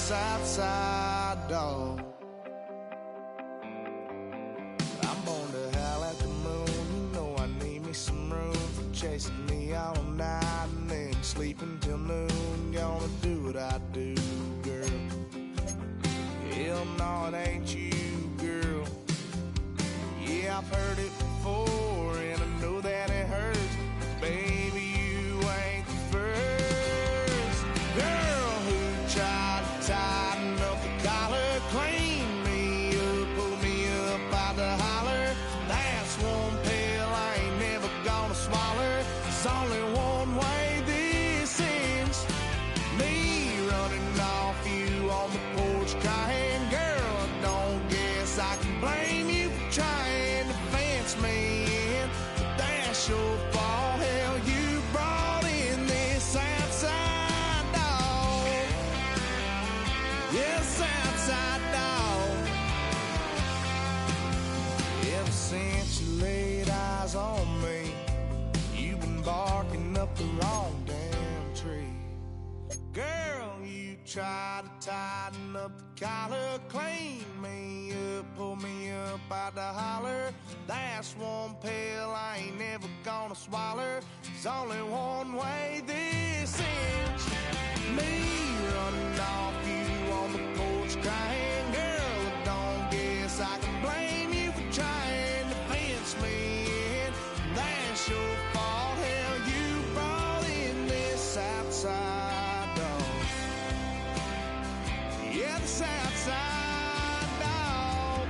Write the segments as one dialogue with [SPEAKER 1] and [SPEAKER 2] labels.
[SPEAKER 1] Southside dog. I'm born to howl at the moon. You know I need me some room for chasing me all night and then sleeping till noon. Gonna do what I do, girl. Hell no, it ain't you, girl. Yeah, I've heard it before and I know that it hurts. Baby, you ain't the first girl who tried to tighten up the collar, clean me up, pull me up out the holler. That's one pill I ain't never gonna swallow. There's only one way this ends. Me running off you on the porch crying. Girl, I don't guess I can blame you for trying to fence me in. But that's your fault. Hell, you brought in this Southside dog. Yeah, Southside dog. Ever since you laid eyes on me, you've been barking up the wrong damn tree. Girl, you try to tighten up the collar, clean me up, pull me up out the holler. That's one pill I ain't never gonna swallow. There's only one way this ends. Me running off you on the porch crying. Girl, I don't guess I can blame you for trying to fence me in. That's your fault. Hell, you brought in this Southside dog. Yeah, the Southside dog.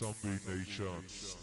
[SPEAKER 2] combinations.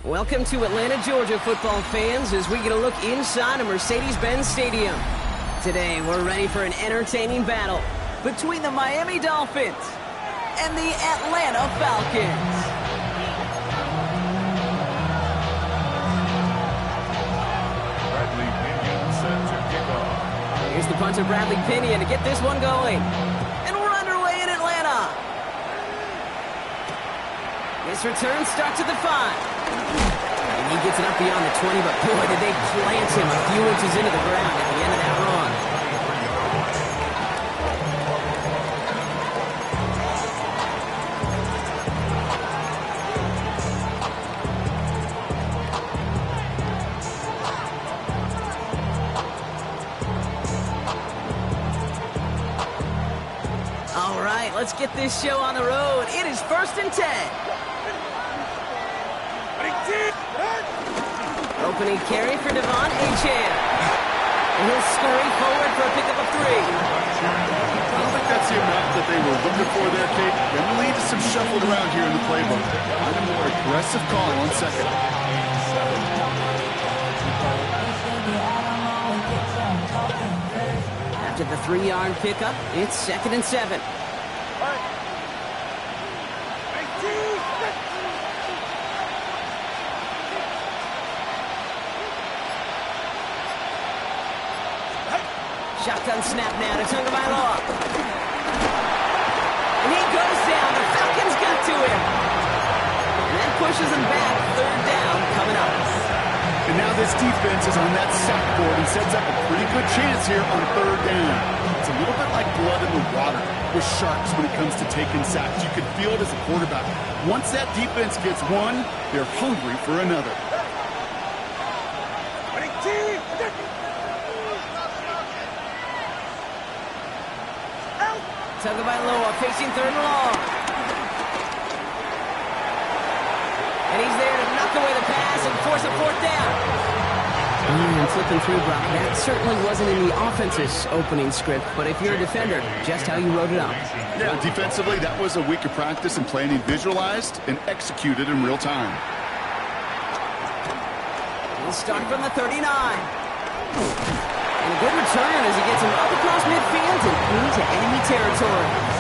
[SPEAKER 3] Welcome to Atlanta, Georgia, football fans, as we get a look inside of Mercedes-Benz Stadium. Today, we're ready for an entertaining battle between the Miami Dolphins and the Atlanta Falcons.
[SPEAKER 2] Bradley Pinion set to kick off.
[SPEAKER 3] Here's the punter, Bradley Pinion, to get this one going. And we're underway in Atlanta. This return starts at the 5. And he gets it up beyond the 20, but boy, did they plant him a few inches into the ground at the end of that run. All right, let's get this show on the road. It is 1st and 10. Opening carry for Devon Achane. And he'll scurry forward for a pickup of 3.
[SPEAKER 4] I don't think that's the amount that they were looking for there, Kate. They really just some shuffled around here in the playbook. Find a more aggressive call on 2nd.
[SPEAKER 3] After the 3-yard pickup, it's 2nd and 7. Shotgun snap now to Tagovailoa. And he goes down. The Falcons got to him. And that pushes him back. 3rd down coming up.
[SPEAKER 4] And now this defense is on that sack board and sets up a pretty good chance here on 3rd down. It's a little bit like blood in the water with sharks when it comes to taking sacks. You can feel it as a quarterback. Once that defense gets one, they're hungry for another.
[SPEAKER 3] Tagovailoa facing 3rd and long. And he's there to knock away the pass and force a 4th down. Flipping through, Brock. That certainly wasn't in the offense's opening script, but if you're a defender, just how you wrote it up.
[SPEAKER 4] Yeah, defensively, that was a week of practice and planning visualized and executed in real time.
[SPEAKER 3] He'll start from the 39. And a good return as he gets him up across midfield and into enemy territory.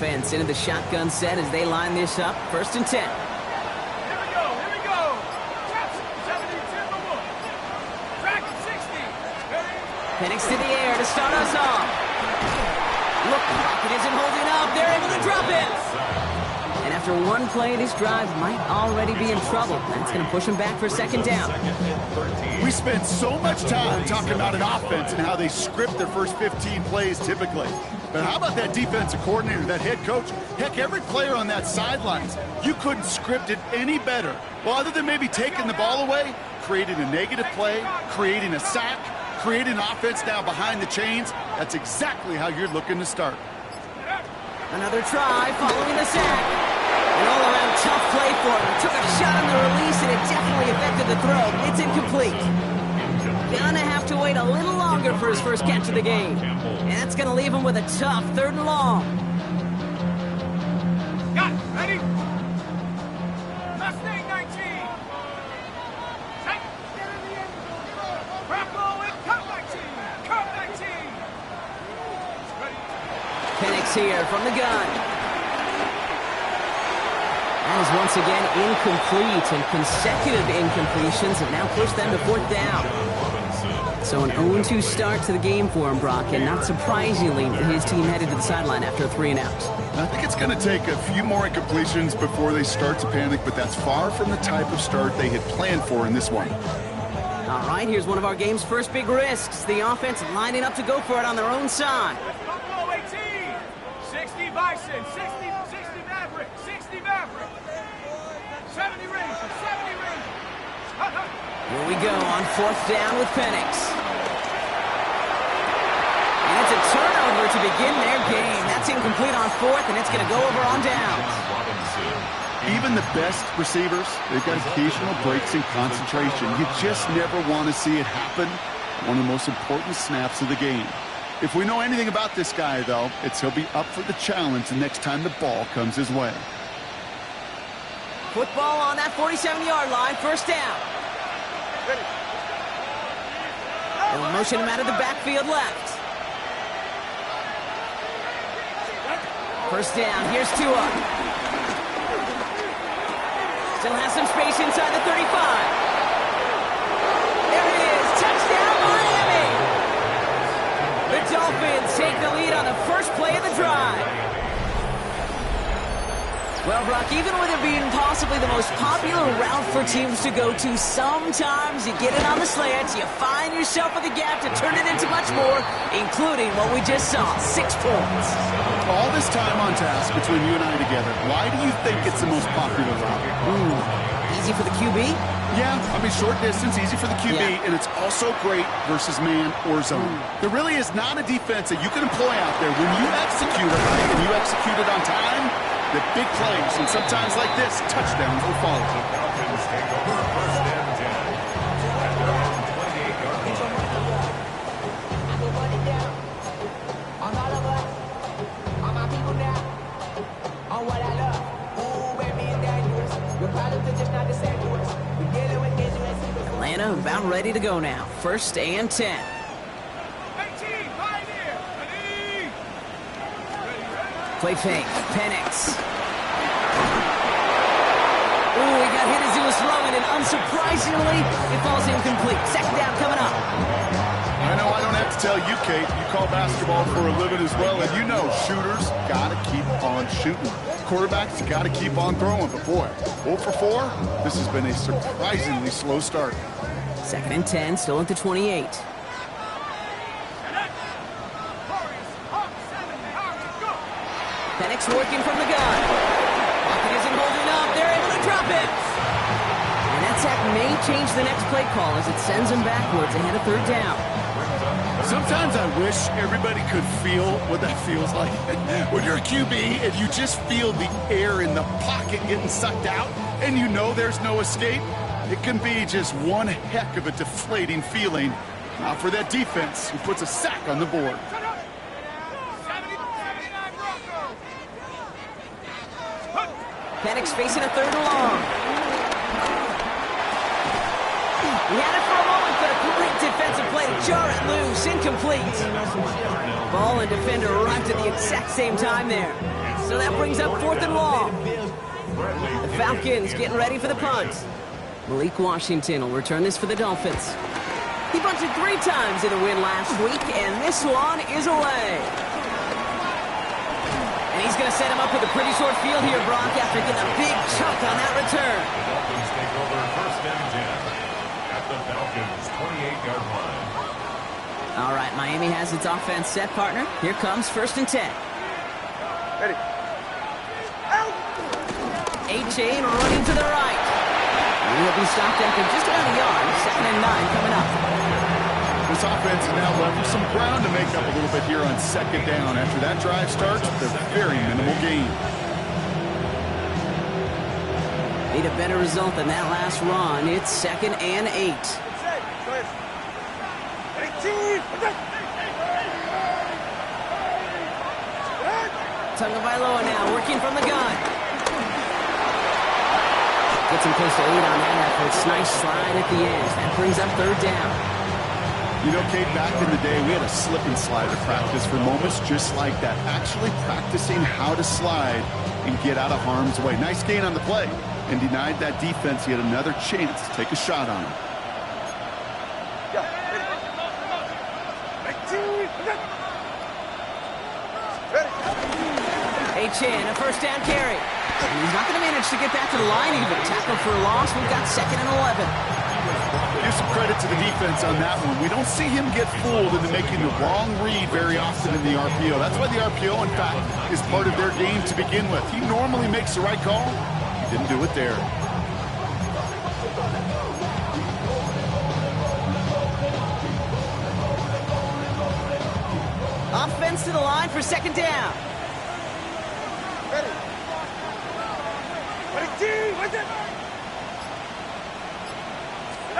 [SPEAKER 3] offense into the shotgun set as they line this up. 1st and 10.
[SPEAKER 2] Here we go. Taps 70 to 1. Track 60.
[SPEAKER 3] Penix to the air to start us off. Look, Pocket isn't holding up. They're able to drop it. And after one play, this drive might already be in trouble. That's going to push them back for 2nd down.
[SPEAKER 4] We spent so much time talking about an offense and how they script their first 15 plays typically. But how about that defensive coordinator, that head coach? Heck, every player on that sidelines, you couldn't script it any better. Well, other than maybe taking the ball away, creating a negative play, creating a sack, creating an offense now behind the chains, that's exactly how you're looking to start.
[SPEAKER 3] Another try following the sack. An all-around tough play for him. Took a shot on the release, and it definitely affected the throw. It's incomplete. Gonna have to wait a little longer for his first catch of the game. And that's gonna leave him with a tough 3rd and long.
[SPEAKER 2] Got it. Ready? Mustang 19. Take. Crackle and cut 19. Cut 19. Ready.
[SPEAKER 3] Penix here from the gun. That is once again incomplete, and consecutive incompletions have now pushed them to 4th down. So an 0-2 start to the game for him, Brock, and not surprisingly, his team headed to the sideline after a 3-and-out.
[SPEAKER 4] I think it's going to take a few more incompletions before they start to panic, but that's far from the type of start they had planned for in this one.
[SPEAKER 3] All right, here's one of our game's first big risks. The offense lining up to go for it on their own side.
[SPEAKER 2] Buffalo 18. 60 Bison. 60 Maverick. 60 Maverick. 70 Rangers. 70 Rangers.
[SPEAKER 3] Here we go on 4th down with Penix. And it's a turnover to begin their game. That's incomplete on 4th, and it's going to go over on downs.
[SPEAKER 4] Even the best receivers, they've got occasional breaks in concentration. You just never want to see it happen. One of the most important snaps of the game. If we know anything about this guy, though, it's he'll be up for the challenge the next time the ball comes his way.
[SPEAKER 3] Football on that 47-yard line, 1st down. They'll motion him out of the backfield left. 1st down, here's Tua. Still has some space inside the 35. There it is, touchdown Miami! The Dolphins take the lead on the first play of the drive. Well, Brock, even with it being possibly the most popular route for teams to go to, sometimes you get it on the slants, you find yourself with a gap to turn it into much more, including what we just saw, 6 points.
[SPEAKER 4] All this time on task between you and I together, why do you think it's the most popular route?
[SPEAKER 3] Easy for the QB?
[SPEAKER 4] Yeah, I mean, short distance, easy for the QB, and it's also great versus man or zone. There really is not a defense that you can employ out there when you execute it right and you execute it on time. The big plays, and sometimes like this, touchdowns will follow.
[SPEAKER 2] Falcons take over 1st and 10. At their own 28-yard line.
[SPEAKER 3] Atlanta about ready to go now. 1st and 10.
[SPEAKER 2] 18, Pioneer. Ready.
[SPEAKER 3] Play fake. Penix. Ooh, he got hit as he was throwing, and unsurprisingly, it falls incomplete. 2nd down coming up.
[SPEAKER 4] I know I don't have to tell you, Kate. You call basketball for a living as well, and you know shooters got to keep on shooting. Quarterbacks got to keep on throwing. But boy, 0 for 4, this has been a surprisingly slow start.
[SPEAKER 3] 2nd and 10, still at the 28. Penix working from the gun. Pocket isn't holding up. They're able to drop it. And that sack may change the next play call as it sends them backwards ahead of 3rd down.
[SPEAKER 4] Sometimes I wish everybody could feel what that feels like. When you're a QB and you just feel the air in the pocket getting sucked out and you know there's no escape, it can be just one heck of a deflating feeling. Now for that defense who puts a sack on the board.
[SPEAKER 3] Penix facing a 3rd and long. He had it for a moment, but a great defensive play to jar it loose. Incomplete. Ball and defender arrived at the exact same time there. So that brings up 4th and long. The Falcons getting ready for the punt. Malik Washington will return this for the Dolphins. He bunted 3 times in the win last week, and this one is away. And he's going to set him up with a pretty short field here, Brock, after getting a big chunk on that return.
[SPEAKER 5] Dolphins take over 1st and 10 at the Falcons' 28-yard line.
[SPEAKER 3] All right, Miami has its offense set, partner. Here comes 1st and 10.
[SPEAKER 2] Ready.
[SPEAKER 3] A-Chain running to the right. And he'll be stopped after just about a yard. 2nd and 9 coming up.
[SPEAKER 4] This offense has now left some ground to make up a little bit here on 2nd down. After that drive starts, with a very minimal gain.
[SPEAKER 3] Need a better result than that last run. It's 2nd and 8. Tagovailoa now working from the gun. Gets him close to 8 on that effort. It's nice slide at the end. That brings up 3rd down.
[SPEAKER 4] You know, Kate, back in the day, we had a slip and slide to practice for moments just like that. Actually practicing how to slide and get out of harm's way. Nice gain on the play. And denied that defense yet another chance to take a shot on him.
[SPEAKER 3] A-Chan, a 1st down carry. And he's not going to manage to get that to the line even. Tackle for a loss. We've got 2nd and 11.
[SPEAKER 4] Give some credit to the defense on that one. We don't see him get fooled into making the wrong read very often in the RPO. That's why the RPO, in fact, is part of their game to begin with. He normally makes the right call. He didn't do it there.
[SPEAKER 3] Offense to the line for 2nd down.
[SPEAKER 2] Ready.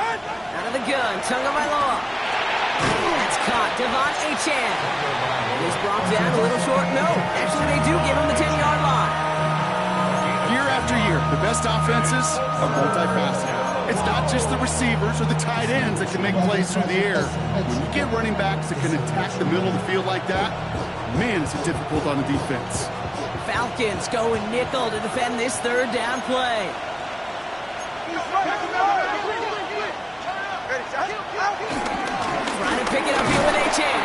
[SPEAKER 3] Out of the gun, Tagovailoa. That's caught, Devon A-Chan. And he's brought down a little short. No, actually they do give him the 10-yard line.
[SPEAKER 4] Year after year, the best offenses are multifaceted. It's not just the receivers or the tight ends that can make plays through the air. When you get running backs that can attack the middle of the field like that, man, is it difficult on the defense.
[SPEAKER 3] Falcons going nickel to defend this 3rd down play. Trying to pick it up here with A-Chan.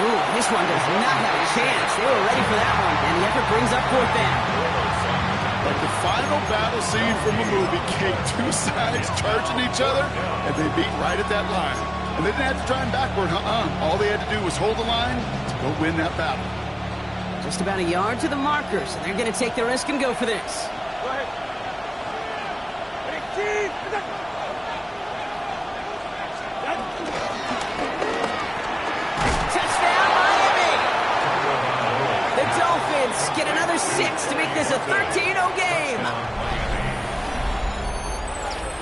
[SPEAKER 3] Ooh, this one does not have a chance. They were ready for that one, and the effort brings up 4th down.
[SPEAKER 4] Like the final battle scene from a movie, Kate, 2 sides charging each other, and they beat right at that line. And they didn't have to drive backward, All they had to do was hold the line to go win that battle.
[SPEAKER 3] Just about a yard to the markers, and they're going to take the risk and go for this.
[SPEAKER 2] Go ahead.
[SPEAKER 3] Touchdown, Miami! The Dolphins get another 6 to make this a 13-0 game.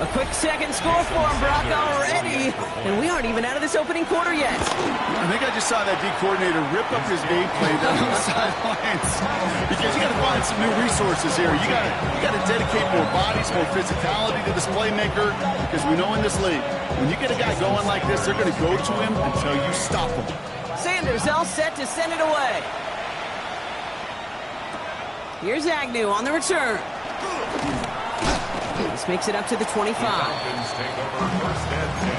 [SPEAKER 3] A quick second score for him, Brock, already. And we aren't even out of this opening quarter yet.
[SPEAKER 4] I think I just saw that D coordinator rip up his game plan down the sidelines. Because you got to find some new resources here. You got to dedicate more bodies, more physicality to this playmaker. Because we know in this league, when you get a guy going like this, they're going to go to him until you stop him.
[SPEAKER 3] Sanders all set to send it away. Here's Agnew on the return. This makes it up to the 25.
[SPEAKER 5] Falcons take over 1st and 10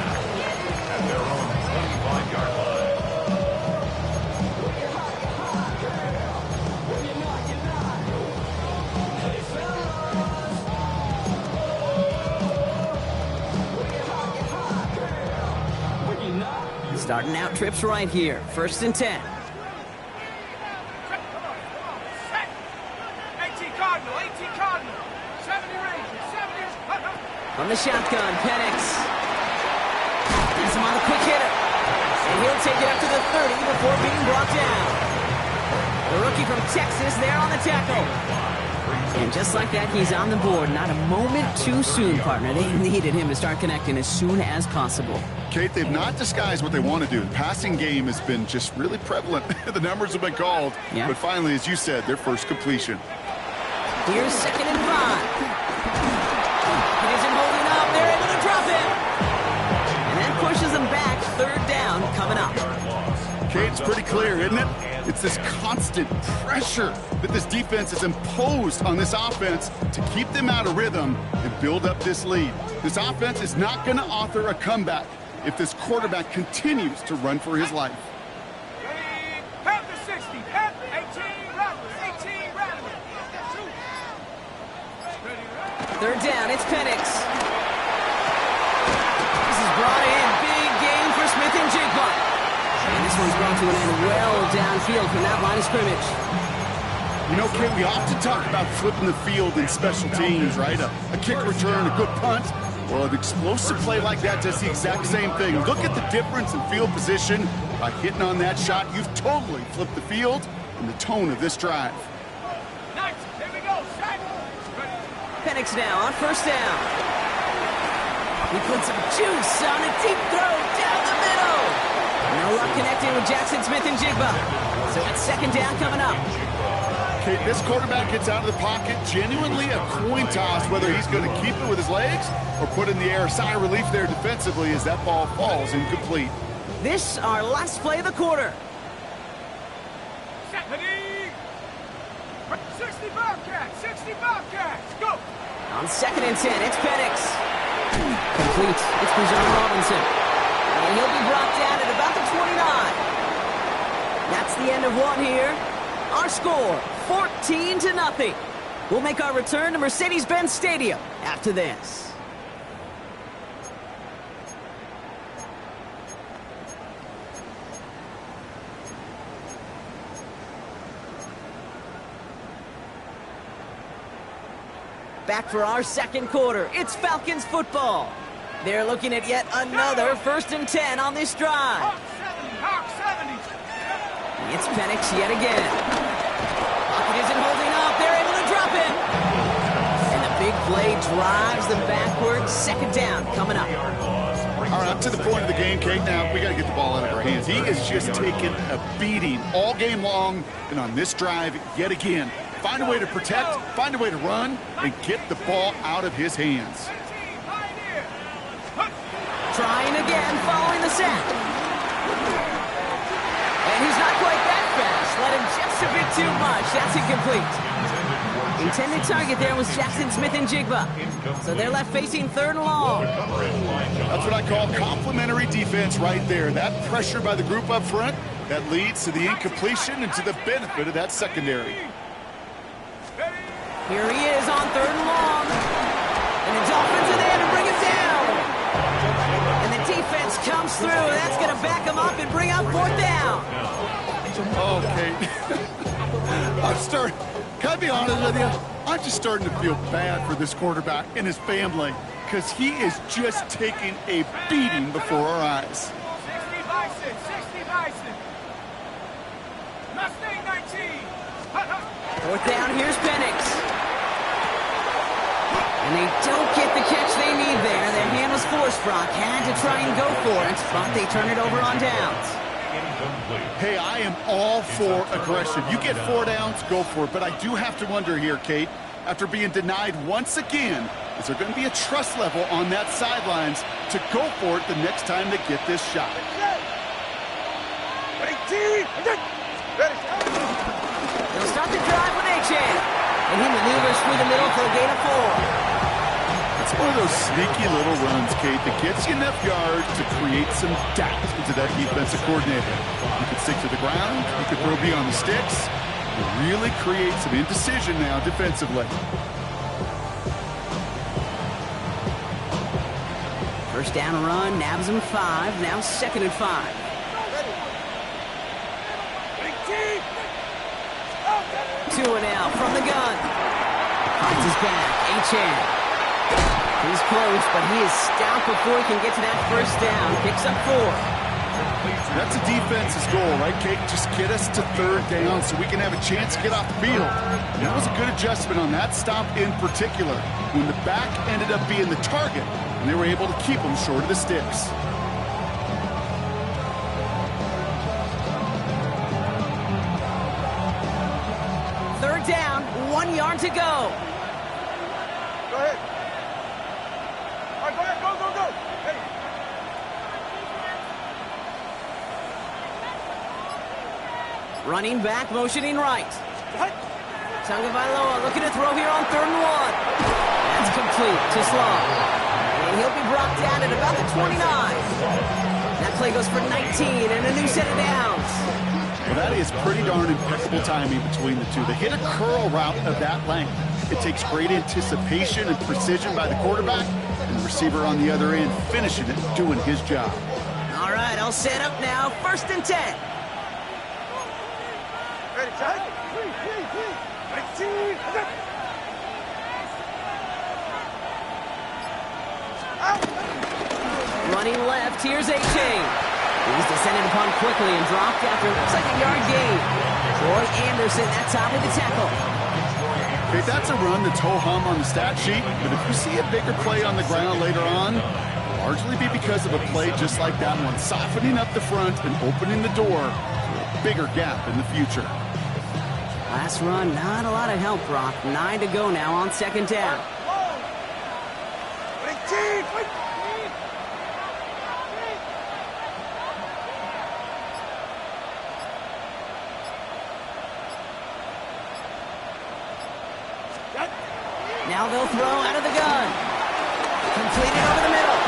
[SPEAKER 5] at their own 25-yard line.
[SPEAKER 3] Starting out trips right here. 1st and 10.
[SPEAKER 2] 18 Cardinal. 70 range. 70.
[SPEAKER 3] From the shotgun, Penix. He's him on a quick hitter. And he'll take it up to the 30 before being brought down. The rookie from Texas there on the tackle. And just like that, he's on the board. Not a moment too soon, partner. They needed him to start connecting as soon as possible.
[SPEAKER 4] Kate, they've not disguised what they want to do. The passing game has been just really prevalent. The numbers have been called.
[SPEAKER 3] Yeah.
[SPEAKER 4] But finally, as you said, their first completion.
[SPEAKER 3] Here's 2nd and 5. It isn't holding up. They're able to drop him. And that pushes them back. 3rd down coming up.
[SPEAKER 4] Kate, it's pretty clear, isn't it? It's this constant pressure that this defense has imposed on this offense to keep them out of rhythm and build up this lead. This offense is not going to author a comeback if this quarterback continues to run for his life.
[SPEAKER 2] Panther 60, Panther 18, Rattlers, 18, Rattlers.
[SPEAKER 3] Third down, it's Penix. This is brought in. Big game for Smith and Jigba. And this one's brought to an end well downfield from that line of scrimmage.
[SPEAKER 4] You know, Kate, we often talk about flipping the field in special teams, right? A kick return, a good punt. Well, an explosive play like that does the exact same thing. Look at the difference in field position. By hitting on that shot, you've totally flipped the field and the tone of this drive.
[SPEAKER 2] Nice, here we go, shot.
[SPEAKER 3] Penix now on first down. He put some juice on a deep throw down the middle. No luck connecting with Jackson Smith and Jigba. So it's second down coming up.
[SPEAKER 4] Okay, this quarterback gets out of the pocket, genuinely a coin toss whether he's going to keep it with his legs or put in the air. Sigh of relief there defensively as that ball falls incomplete.
[SPEAKER 3] This our last play of the quarter.
[SPEAKER 2] 65 cats, 65 cats, go!
[SPEAKER 3] On 2nd and 10, it's Penix. Complete. It's Bijan Robinson. And he'll be brought down at about the 29. That's the end of one here. Our score, 14-0. We'll make our return to Mercedes-Benz Stadium after this. Back for our second quarter. It's Falcons football. They're looking at yet another 1st and 10 on this drive.
[SPEAKER 2] Hawk 70.
[SPEAKER 3] It's Penix yet again. Pocket isn't holding up. They're able to drop it. And the big play drives them backwards. Second down coming up.
[SPEAKER 4] All right, up to the point of the game, Kate. Now, we got to get the ball out of our hands. He is just taking a beating all game long. And on this drive, yet again, find a way to protect, find a way to run, and get the ball out of his hands.
[SPEAKER 3] Trying again, following the sack. And he's not quite that fast. Let him just a bit too much. That's incomplete. Intended target there was Jackson Smith and Jigba. So they're left facing 3rd and long.
[SPEAKER 4] That's what I call complimentary defense right there. That pressure by the group up front, that leads to the incompletion and to the benefit of that secondary.
[SPEAKER 3] Here he is on 3rd and long. And the Dolphins are there to bring it down. And the defense comes through. That's going to back him up and bring up 4th down.
[SPEAKER 4] Okay. Can I be honest with you? I'm just starting to feel bad for this quarterback and his family because he is just taking a beating before our eyes.
[SPEAKER 2] 60 Bison, 60 Bison. Mustang 19.
[SPEAKER 3] 4th down, here's Penix. And they don't get the catch they need there. Their hand was forced. Brock had to try and go for it, but they turn it over on downs.
[SPEAKER 4] Hey, I am all for aggression. You get 4 downs, go for it. But I do have to wonder here, Kate, after being denied once again, is there going to be a trust level on that sidelines to go for it the next time they get this shot?
[SPEAKER 2] 18.
[SPEAKER 3] They'll start the drive with Achane. And he maneuvers through the middle for a gain of 4.
[SPEAKER 4] It's one of those sneaky little runs, Kate, that gets you enough yards to create some doubt into that defensive coordinator. You can stick to the ground, you can throw beyond the sticks, and really create some indecision now defensively.
[SPEAKER 3] First down run, nabs him 5, now 2nd and 5. Two and out from the gun. Finds his back, Achane. He's close, but he is stout before he can get to that 1st down. Picks up 4.
[SPEAKER 4] That's a defense's goal, right, Kate? Just get us to 3rd down so we can have a chance to get off the field. And that was a good adjustment on that stop in particular, when the back ended up being the target, and they were able to keep him short of the sticks.
[SPEAKER 3] Third down, 1 yard to go.
[SPEAKER 2] Go ahead. All right, go ahead, go. Hey.
[SPEAKER 3] Running back, motioning right. Tagovailoa looking to throw here on 3rd and 1. That's complete to Slow. And he'll be brought down at about the 29. That play goes for 19 and a new set of downs.
[SPEAKER 4] Well, that is pretty darn impeccable timing between the two. They hit a curl route of that length. It takes great anticipation and precision by the quarterback, and the receiver on the other end finishing it, doing his job.
[SPEAKER 3] All right, I'll set up now. 1st and 10.
[SPEAKER 2] Ready, Jack? 19.
[SPEAKER 3] Running left, here's A-Chain. He's descended upon quickly and dropped after looks like a yard gain. Troy Anderson at top of the tackle.
[SPEAKER 4] Okay, that's a run that's ho-hum on the stat sheet, but if you see a bigger play on the ground later on, it'll largely be because of a play just like that one, softening up the front and opening the door to a bigger gap in the future.
[SPEAKER 3] Last run, not a lot of help, Brock. 9 to go now on 2nd down. Now they'll throw out of the gun. Completed over the middle.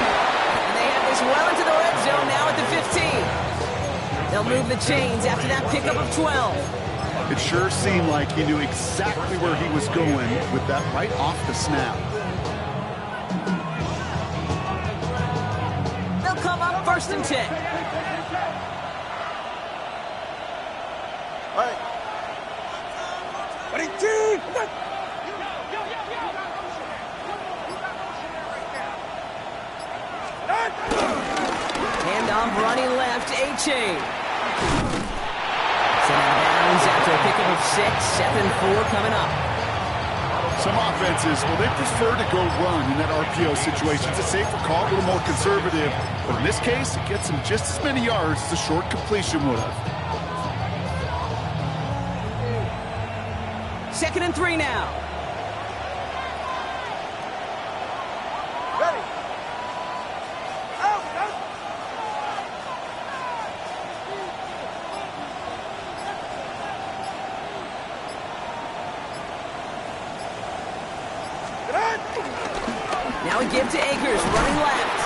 [SPEAKER 3] And they have this well into the red zone now at the 15. They'll move the chains after that pickup of 12.
[SPEAKER 4] It sure seemed like he knew exactly where he was going with that right off the snap.
[SPEAKER 3] They'll come up 1st and 10.
[SPEAKER 2] All right. 22.
[SPEAKER 3] Handoff running left, A-Chain. Set out of bounds after a pickup of 6, 7-4 coming up.
[SPEAKER 4] Some offenses, well, they prefer to go run in that RPO situation. It's a safer call, a little more conservative. But in this case, it gets them just as many yards as a short completion would have.
[SPEAKER 3] 2nd and 3 now.
[SPEAKER 2] Ready. Out.
[SPEAKER 3] Now a give to Akers, running left.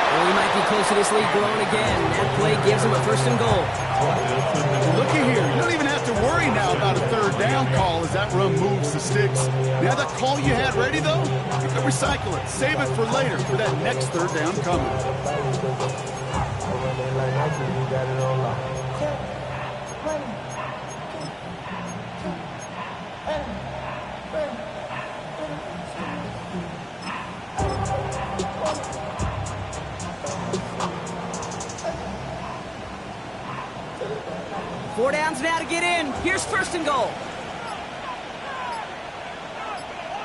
[SPEAKER 3] Well, he might be close to this lead growing again. That play gives him a 1st and goal.
[SPEAKER 4] Looky here, you don't even have to worry now about a 3rd down call as that run moves the sticks. Now that call you had ready, though, you can recycle it. Save it for later for that next 3rd down coming.
[SPEAKER 3] 4 downs now to get in. Here's 1st and goal.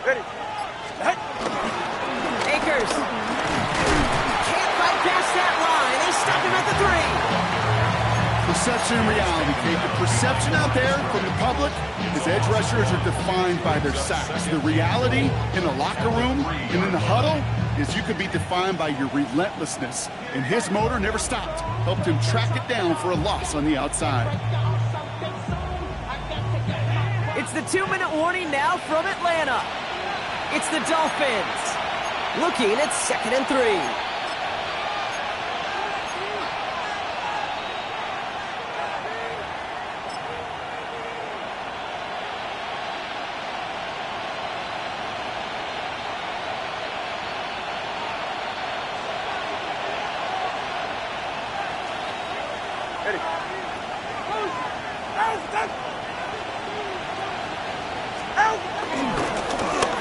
[SPEAKER 2] Ready.
[SPEAKER 3] Akers. Can't fight past that line. They stop him at the 3.
[SPEAKER 4] Perception and reality, Kate. The perception out there from the public is edge rushers are defined by their sacks. The reality in the locker room and in the huddle is you could be defined by your relentlessness. And his motor never stopped. Helped him track it down for a loss on the outside.
[SPEAKER 3] It's the 2-minute warning now from Atlanta. It's the Dolphins looking at 2nd and 3.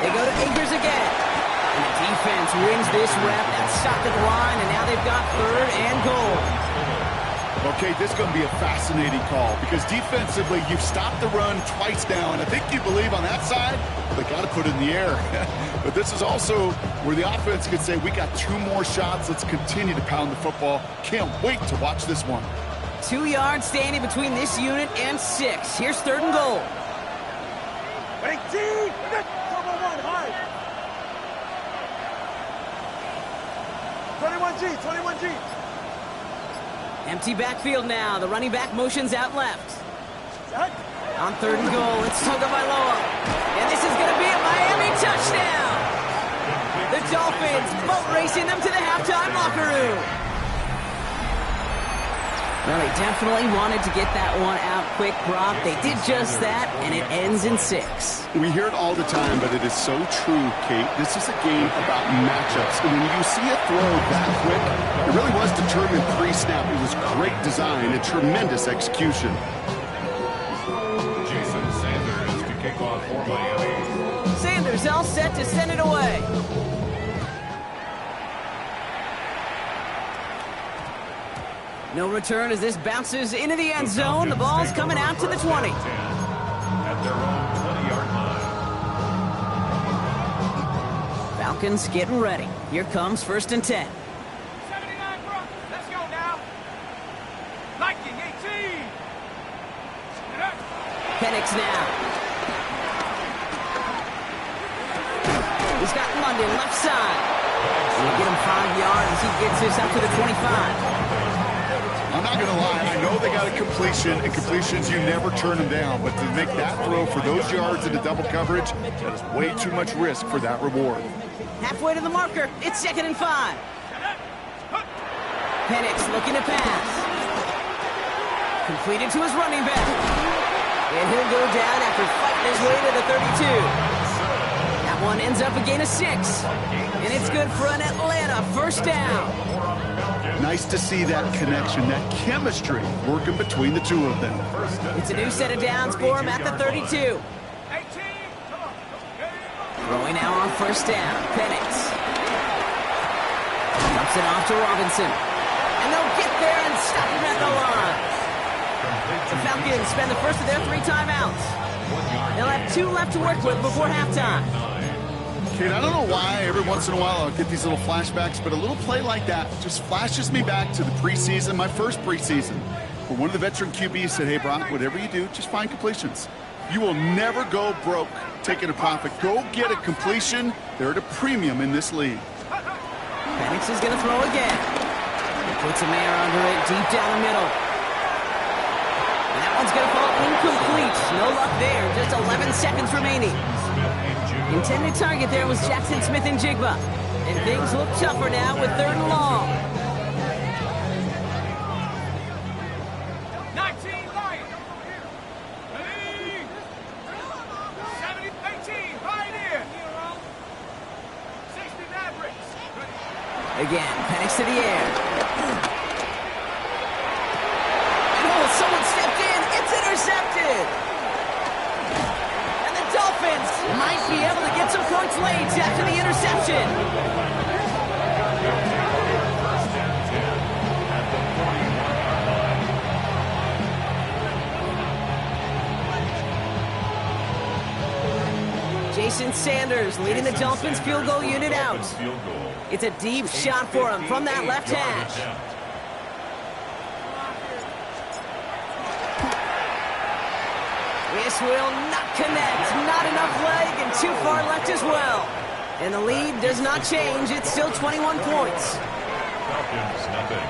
[SPEAKER 3] They go to Akers again. And the defense wins this rep and stopped at the line, and now they've got 3rd and goal.
[SPEAKER 4] Okay, this is going to be a fascinating call because defensively, you've stopped the run twice now, and I think you believe on that side, they got to put it in the air. But this is also where the offense could say, we got 2 more shots. Let's continue to pound the football. Can't wait to watch this one.
[SPEAKER 3] 2 yards standing between this unit and 6. Here's 3rd and goal.
[SPEAKER 2] 18. 21G.
[SPEAKER 3] Empty backfield now. The running back motions out left. On 3rd and goal, it's Tagovailoa. And this is going to be a Miami touchdown. The Dolphins boat racing them to the halftime locker room. Well, they definitely wanted to get that one out quick, Brock. They did just that, and it ends in 6.
[SPEAKER 4] We hear it all the time, but it is so true, Kate. This is a game about matchups. And when you see a throw that quick, it really was determined pre-snap. It was great design and tremendous execution.
[SPEAKER 5] Jason Sanders to kick off for Miami.
[SPEAKER 3] Sanders all set to send it away. No return as this bounces into the end zone. The ball's coming out to the 20.
[SPEAKER 5] At their own 20-yard line.
[SPEAKER 3] Falcons getting ready. Here comes 1st and 10.
[SPEAKER 2] 79 front. Let's go now. Liking 18.
[SPEAKER 3] Penix now. He's got London left side. He'll get him 5 yards as he gets this up to the 25.
[SPEAKER 4] I'm not going to lie. I know they got a completion, and completions, you never turn them down. But to make that throw for those yards into double coverage, that is way too much risk for that reward.
[SPEAKER 3] Halfway to the marker. It's 2nd and 5. Penix looking to pass. Completed to his running back. And he'll go down after fighting his way to the 32. That one ends up a gain of 6. And it's good for an Atlanta 1st down.
[SPEAKER 4] Nice to see that connection, that chemistry working between the two of them.
[SPEAKER 3] It's a new set of downs for him at the 32.
[SPEAKER 2] 18.
[SPEAKER 3] Throwing now on 1st down. Penix. Dumps it off to Robinson. And they'll get there and stop him at the line. The Falcons spend the first of their 3 timeouts. They'll have 2 left to work with before halftime.
[SPEAKER 4] Kate, I don't know why every once in a while I'll get these little flashbacks, but a little play like that just flashes me back to the preseason, my first preseason, where one of the veteran QBs said, hey, Brock, whatever you do, just find completions. You will never go broke taking a profit. Go get a completion. They're at a premium in this league.
[SPEAKER 3] Penix is going to throw again. He puts a man under it deep down the middle. And that one's going to fall incomplete. No luck there. Just 11 seconds remaining. Intended target there was Jackson Smith and Jigba. And things look tougher now with 3rd and long.
[SPEAKER 2] 19 Lions. 70, 18, right in. 60 Mavericks.
[SPEAKER 3] Again, Penix to the air. And oh, someone stepped in. It's intercepted. And the Dolphins might be able to get some points late after the interception.
[SPEAKER 5] First and 10 at the 41-yard line.
[SPEAKER 3] Jason Sanders leading the Dolphins field goal unit out.
[SPEAKER 5] Field goal.
[SPEAKER 3] It's a deep shot for him from that left hash. This will not connect. Not enough leg and too far left as well. And the lead does not change. It's still 21 points.
[SPEAKER 5] Falcons, nothing.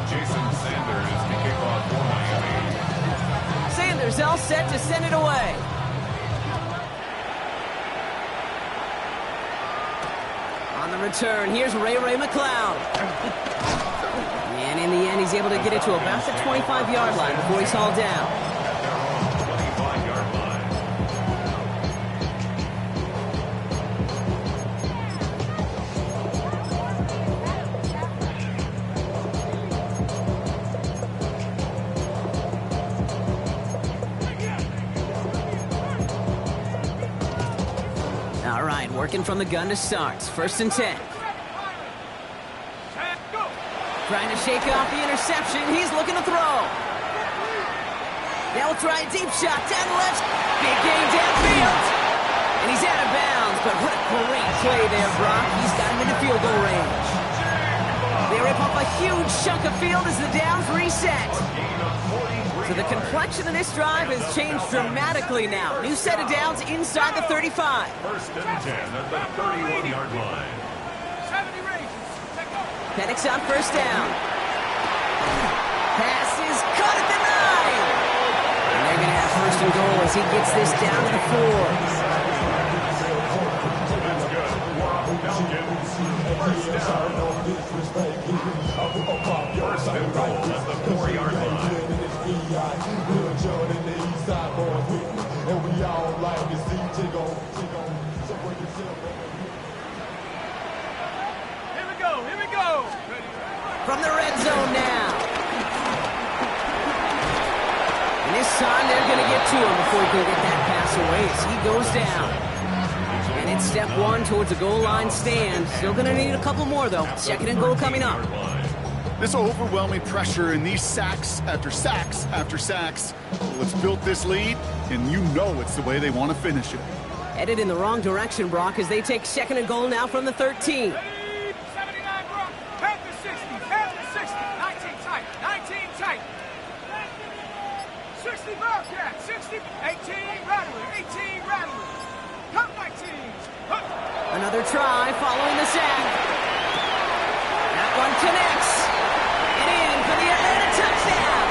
[SPEAKER 5] Jason Sanders to kick off for Miami.
[SPEAKER 3] Sanders all set to send it away. On the return, here's Ray McCloud. And in the end, he's able to get it to about the 25-yard line before he's hauled down.
[SPEAKER 5] 25-yard line.
[SPEAKER 3] All right, working from the gun to start. 1st and 10. Trying to shake off the interception. He's looking to throw. Now we'll try a deep shot down the left. Big gain downfield. And he's out of bounds. But what a great play there, Brock. He's got him into field goal range. They rip up a huge chunk of field as the downs reset. So the complexion of this drive has changed dramatically now. New set of downs inside the 35.
[SPEAKER 5] First and 10 at the 31-yard line.
[SPEAKER 2] 70 races. Take off.
[SPEAKER 3] Penix on first down. Pass is caught at the 9. And they're going to have first and goal as he gets this down to the 4.
[SPEAKER 5] That's good. Falcons, first down. First and goal at the 4-yard line.
[SPEAKER 2] Here we go.
[SPEAKER 3] From the red zone now. And this time they're going to get to him before he can get that pass away as he goes down. And it's step 1 towards a goal line stand. Still going to need a couple more, though. Second and goal coming up.
[SPEAKER 4] This overwhelming pressure and these sacks after sacks after sacks. Well, it's built this lead, and you know it's the way they want to finish it.
[SPEAKER 3] Headed in the wrong direction, Brock, as they take second and goal now from the 13.
[SPEAKER 2] 79, Brock. Panthers 60. Panthers 60. 19 tight. 19 tight. 60 Bobcat. 60. 18 Rattler. 18 Rattler. Come 19s.
[SPEAKER 3] Another try following the sack. That one connects. And in for the Atlanta touchdown.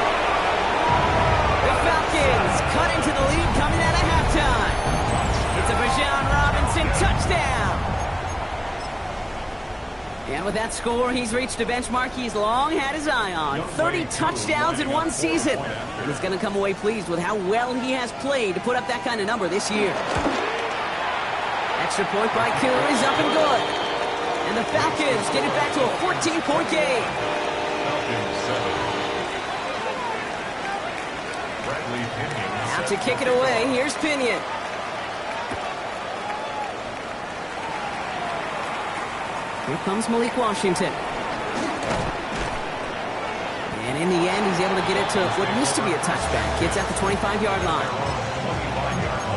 [SPEAKER 3] The Falcons cut into the lead coming out of halftime. It's a Bijan Robinson touchdown. And with that score, he's reached a benchmark he's long had his eye on. 30 touchdowns in one season. And he's going to come away pleased with how well he has played to put up that kind of number this year. Extra point by Kuhn is up and good. And the Falcons get it back to a 14-point game.
[SPEAKER 5] Falcons 7. Bradley Pinion.
[SPEAKER 3] Out to kick it away, here's Pinion. Here comes Malik Washington. And in the end, he's able to get it to what used to be a touchback. It's at the 25-yard line.
[SPEAKER 5] 25-yard line.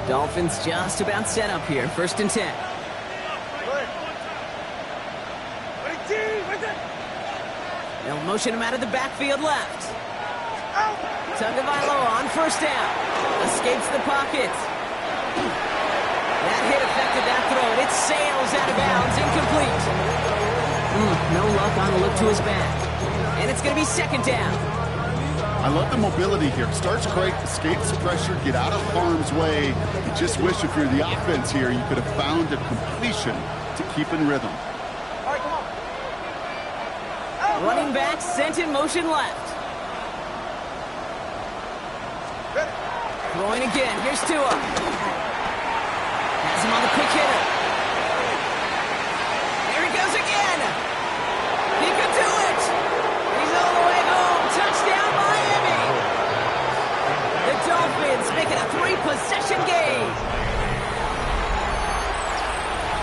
[SPEAKER 3] Dolphins just about set up here. First and 10. They'll motion him out of the backfield left. Tagovailoa on first down. Escapes the pocket. That hit affected that throw. And it sails out of bounds. Incomplete. No luck on the look to his back. And it's going to be second down.
[SPEAKER 4] I love the mobility here. Starts great, escapes the pressure, get out of harm's way. You just wish if you're the offense here, you could have found a completion to keep in rhythm.
[SPEAKER 2] All right, come on.
[SPEAKER 3] Running back sent in motion left. Throwing again. Here's Tua. Has him on the quick hitter. There he goes again. He could do it. He's all the way home. Touchdown, Miami. The Dolphins make it a 3-possession game.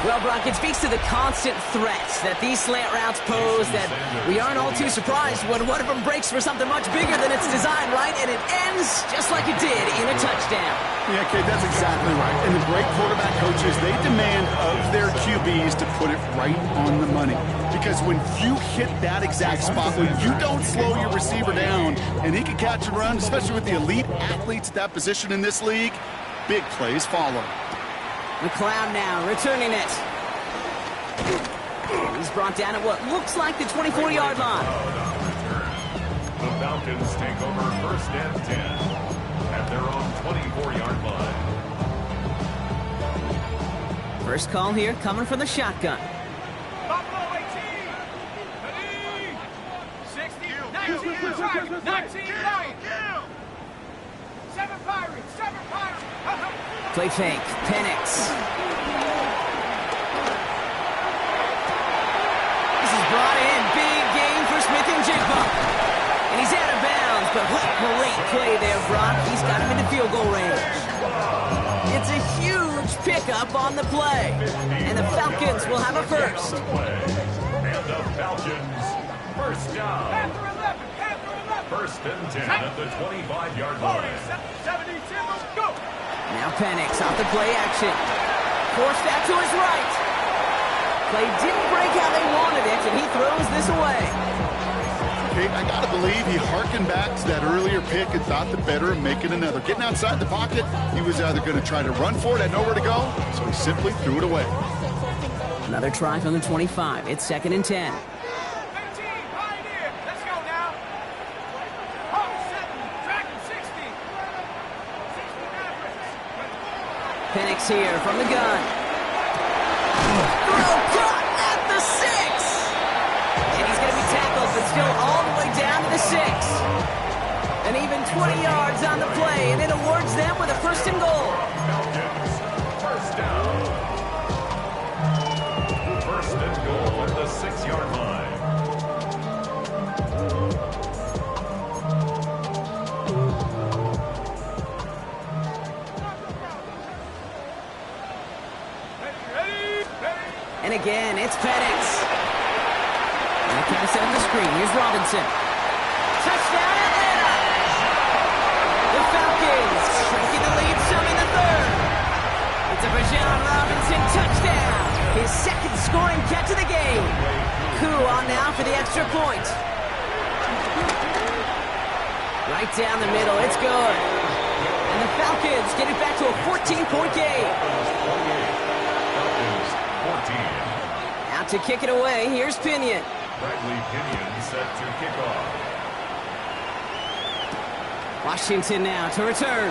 [SPEAKER 3] Well, Brock, it speaks to the constant threats that these slant routes pose that we aren't all too surprised when one of them breaks for something much bigger than its design, right? And it ends just like it did in a touchdown.
[SPEAKER 4] Yeah, Kate, that's exactly right. And the great quarterback coaches, they demand of their QBs to put it right on the money. Because when you hit that exact spot, when you don't slow your receiver down, and he can catch and run, especially with the elite athletes at that position in this league, big plays follow.
[SPEAKER 3] McLeod now returning it. He's brought down at what looks like the 24-yard line.
[SPEAKER 5] The Falcons take over first and 10 at their own 24-yard line.
[SPEAKER 3] First call here coming from the shotgun.
[SPEAKER 2] Buffalo 18. 60. 19. 19. 7 Pirates. 7 Pirates.
[SPEAKER 3] Play fake. Penix. This is brought in. Big game for Smith and Jigba. And he's out of bounds, but what a late play there, Brock. He's got him in the field goal range. It's a huge pickup on the play. And the Falcons will have a first.
[SPEAKER 5] And the Falcons, first down.
[SPEAKER 2] Panther 11. Panther 11.
[SPEAKER 5] First and 10 at the 25-yard line.
[SPEAKER 2] 70. Timber. Go.
[SPEAKER 3] Now Penix off the play action. Forced out to his right. Play didn't break how they wanted it, and he throws this away.
[SPEAKER 4] Okay, I got to believe he harkened back to that earlier pick and thought the better of making another. Getting outside the pocket, he was either going to try to run for it, had nowhere to go, so he simply threw it away.
[SPEAKER 3] Another try from the 25. It's 2nd and 10.
[SPEAKER 2] Let's go now. Hawk 7, tracking 60. 60
[SPEAKER 3] Penix here from the gun. Throw caught at the 6. And he's going to be tackled, but still all the way down to the 6. And even 20 yards on the play, and it awards them with a 1st and goal.
[SPEAKER 5] Falcons, 1st down. 1st and goal at the 6-yard line.
[SPEAKER 3] And again, it's Penix. And they kind of set up the screen. Here's Robinson. Touchdown, Atlanta! The Falcons shrinking the lead some in the 3rd. It's a Bijan Robinson touchdown. His 2nd scoring catch of the game. Koo on now for the extra point. Right down the middle, it's good. And the Falcons get it back to a 14-point game.
[SPEAKER 5] Falcons, 14.
[SPEAKER 3] Out to kick it away, here's Pinion.
[SPEAKER 5] Bradley Pinion set to kick off.
[SPEAKER 3] Washington now to return.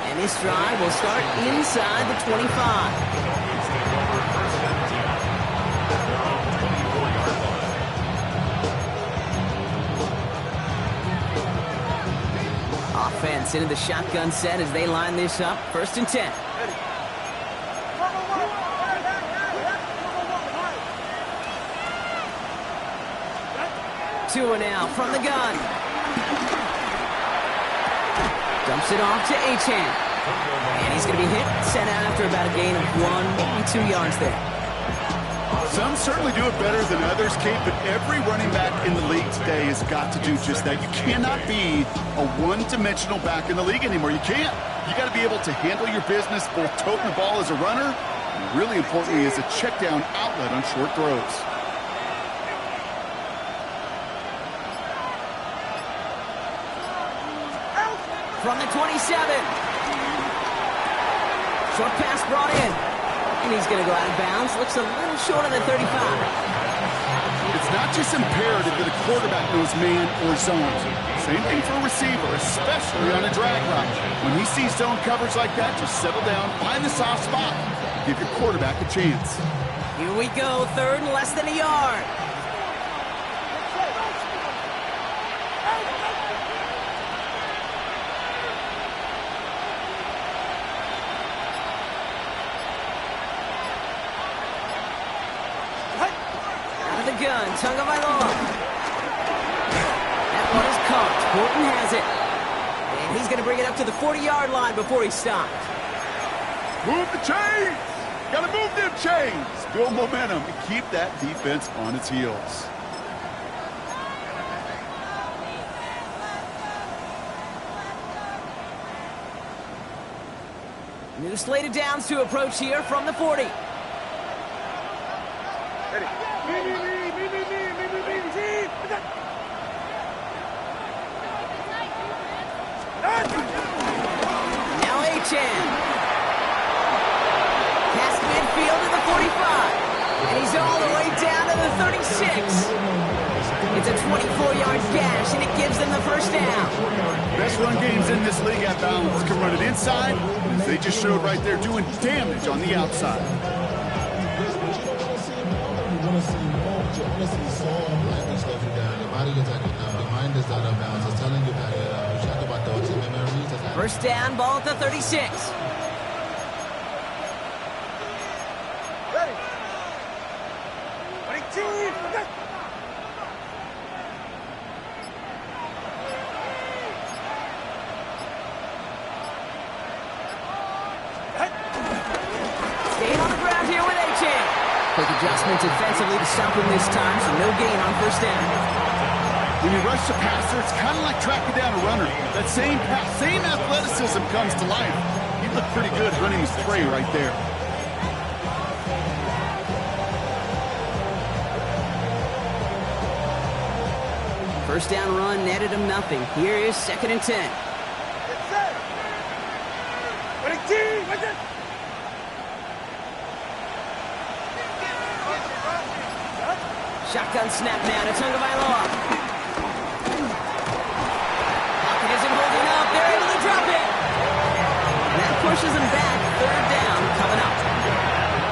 [SPEAKER 3] And this drive will start inside the 25.
[SPEAKER 5] Falcons take over 1st and 10. Their own 24-yard line.
[SPEAKER 3] Offense into the shotgun set as they line this up. 1st and 10. Tua now from the gun. Dumps it off to Achane. And he's going to be hit, set out after about a gain of 1, 2 yards there.
[SPEAKER 4] Some certainly do it better than others, Kate, but every running back in the league today has got to do just that. You cannot be a one-dimensional back in the league anymore. You can't. You got to be able to handle your business, both toting the ball as a runner, and really importantly as a check-down outlet on short throws.
[SPEAKER 3] From the 27. Short pass brought in. And he's going to go out of bounds. Looks a little short of the 35.
[SPEAKER 4] It's not just imperative that a quarterback knows man or zone. Same thing for a receiver, especially on a drag route. When he sees zone coverage like that, just settle down, find the soft spot, give your quarterback a chance.
[SPEAKER 3] Here we go, 3rd and less than a yard. Gun, Tagovailoa. That one is caught. Horton has it. And he's going to bring it up to the 40-yard line before he stops.
[SPEAKER 4] Move the chains! Gotta move them chains! Build momentum and keep that defense on its heels.
[SPEAKER 3] New slate of downs to approach here from the 40. Now Achane. Past midfield to the 45. And he's all the way down to the 36. It's a 24-yard gash, and it gives them the 1st down.
[SPEAKER 4] Best run games in this league at balance. Can run it inside, as they just showed right there, doing damage on the outside.
[SPEAKER 3] First down, ball at the 36.
[SPEAKER 2] Ready. 22.
[SPEAKER 3] Staying on the ground here with Achane. Quick adjustment defensively to stop him this time, so no gain on 1st down.
[SPEAKER 4] When you rush the passer, it's kind of like tracking down a runner. That same athleticism comes to life. He looked pretty good hunting his prey right there.
[SPEAKER 3] First down run netted him nothing. Here is 2nd and 10. Shotgun snap now to Tagovailoa. Pocket isn't holding up. They're able to drop it. And that pushes them back. 3rd down coming up.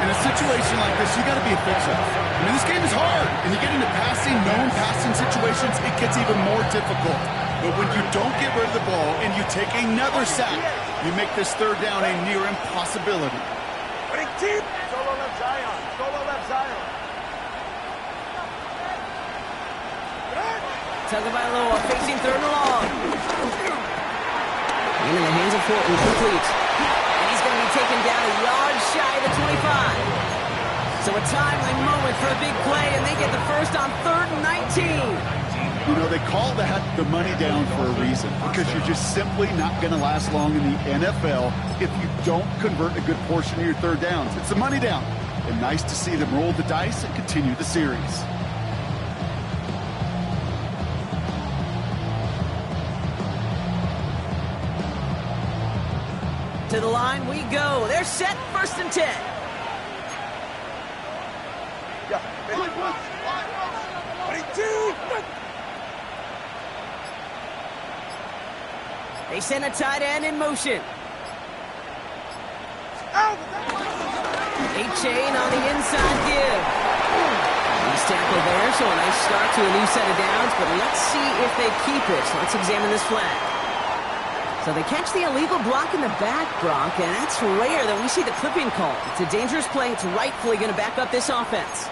[SPEAKER 4] In a situation like this, you got to be efficient. I mean, this game is hard, and you get into known passing situations, it gets even more difficult. But when you don't get rid of the ball and you take another sack, you make this 3rd down a near impossibility.
[SPEAKER 2] Solo left Zion. Solo left Zion.
[SPEAKER 3] Tagovailoa facing 3rd and long. And in the hands of Fulton, complete. And he's going to be taken down a yard shy of the 25. So a timely moment for a big play, and they get the first on 3rd and 19.
[SPEAKER 4] You know, they call that the money down for a reason, because you're just simply not going to last long in the NFL if you don't convert a good portion of your 3rd downs. It's the money down. And nice to see them roll the dice and continue the series.
[SPEAKER 3] To the line we go. They're set, 1st and 10. They send a tight end in motion. A-chain on the inside give. Nice tackle there, so a nice start to a new set of downs, but let's see if they keep it. Let's examine this flag. So they catch the illegal block in the back, Brock, and that's rare that we see the clipping call. It's a dangerous play. It's rightfully going to back up this offense.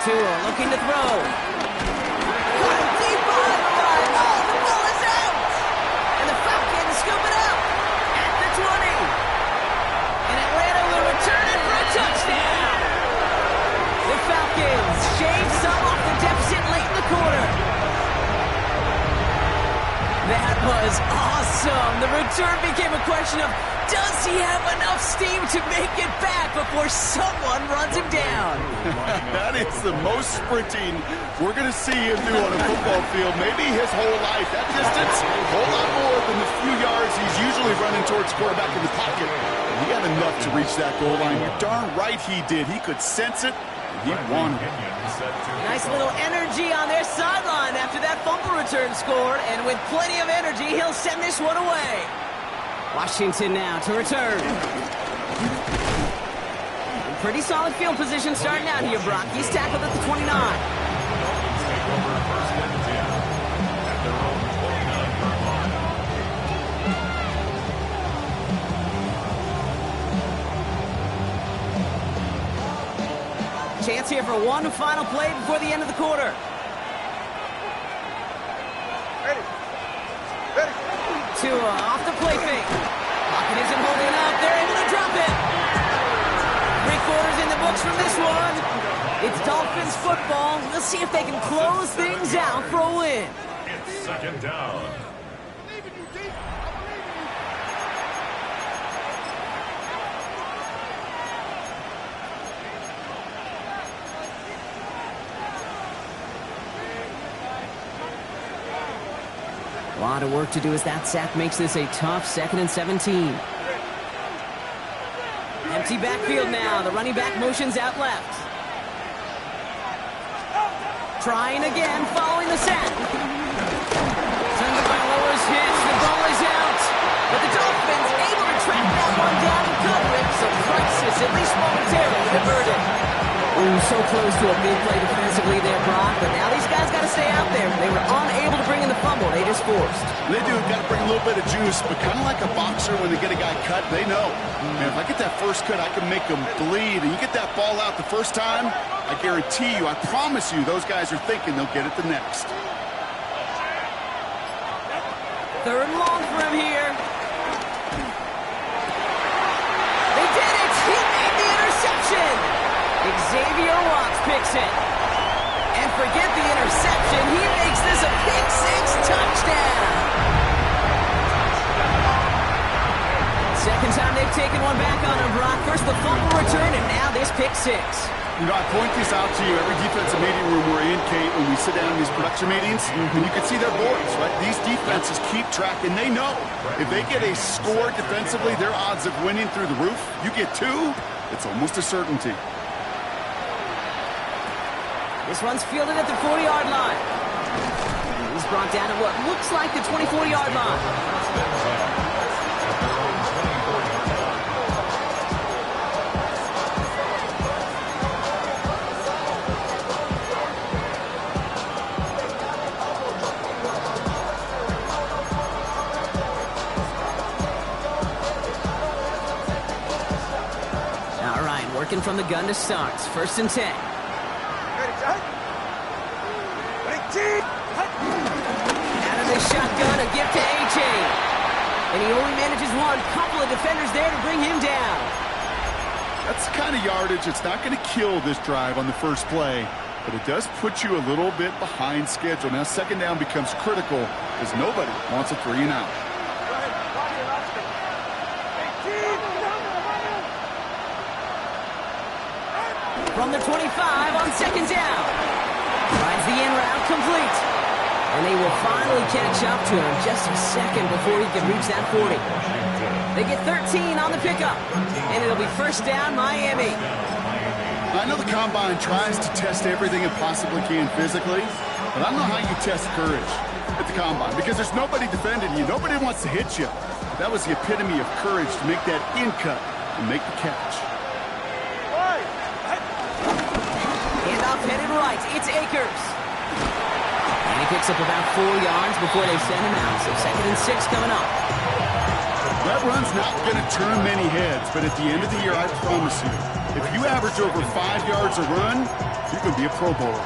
[SPEAKER 3] Tua looking to throw. Caught deep on the line. Oh, the ball is out. And the Falcons scoop it up at the 20. And Atlanta will return it for a touchdown. The Falcons shave some off the deficit late in the quarter. That was awesome. The return became a question of, does he have enough steam to make it back before someone runs him down?
[SPEAKER 4] That is the most sprinting we're going to see him do on a football field, maybe his whole life. That distance, a whole lot more than the few yards he's usually running towards quarterback in the pocket. And he had enough to reach that goal line. You're darn right he did. He could sense it, and he wanted it.
[SPEAKER 3] Nice little energy on their sideline after that fumble return scored, and with plenty of energy, he'll send this one away. Washington now to return. Pretty solid field position starting out here, Brock. He's tackled at the 29.
[SPEAKER 5] Take over 1st and 10 at their own 29-yard line.
[SPEAKER 3] Chance here for one final play before the end of the quarter. Tua off the play fake. Pocket isn't holding up. They're able to drop it. 3 quarters in the books from this one. It's Dolphins football. We'll see if they can close things out for a win.
[SPEAKER 5] It's 2nd down.
[SPEAKER 3] A lot of work to do as that sack makes this a tough 2nd and 17. Empty backfield now. The running back motions out left. Trying again, following the sack. Tagovailoa's hit. The ball is out. But the Dolphins able to track that one down and cover it. So crisis, at least momentarily, averted. Ooh, so close to a big play defensively there, Brock. But now these guys got to stay out there. They were unable to bring in the fumble. They just is forced.
[SPEAKER 4] They do. Got to bring a little bit of juice, but kind of like a boxer when they get a guy cut, they know. Man, if I get that first cut, I can make them bleed. And you get that ball out the first time, I guarantee you, I promise you, those guys are thinking they'll get it the next.
[SPEAKER 3] Third and long for him here. They did it! He made the interception! Xavier Watts picks it. And forget the interception, he makes this a pick six touchdown! Second time they've taken one back on him, Brock. First the fumble return, and now this pick six.
[SPEAKER 4] You know, I point this out to you every defensive meeting room we're in, Kate, when we sit down in these production meetings, and you can see their boards, right? These defenses keep track, and they know if they get a score defensively, their odds of winning through the roof. You get two, it's almost a certainty.
[SPEAKER 3] This one's fielded at the 40-yard line. He's brought down at what looks like the 24-yard line. Working from the gun to start. First and 10. Out of the shotgun, a gift to A.J. And he only manages one. Couple of defenders there to bring him down.
[SPEAKER 4] That's the kind of yardage that's not going to kill this drive on the first play, but it does put you a little bit behind schedule. Now second down becomes critical because nobody wants a 3 and out.
[SPEAKER 3] From the 25 on second down. Finds the in route complete. And they will finally catch up to him just a second before he can reach that 40. They get 13 on the pickup. And it'll be first down Miami.
[SPEAKER 4] I know the Combine tries to test everything it possibly can physically, but I don't know how you test courage at the Combine because there's nobody defending you. Nobody wants to hit you. But that was the epitome of courage to make that in cut and make the catch.
[SPEAKER 3] Headed right, it's Akers. And he picks up about 4 yards before they send him out. So second and 6 coming up.
[SPEAKER 4] That run's not going to turn many heads, but at the end of the year, I promise you, if you average over 5 yards a run, you're going to be a Pro Bowler.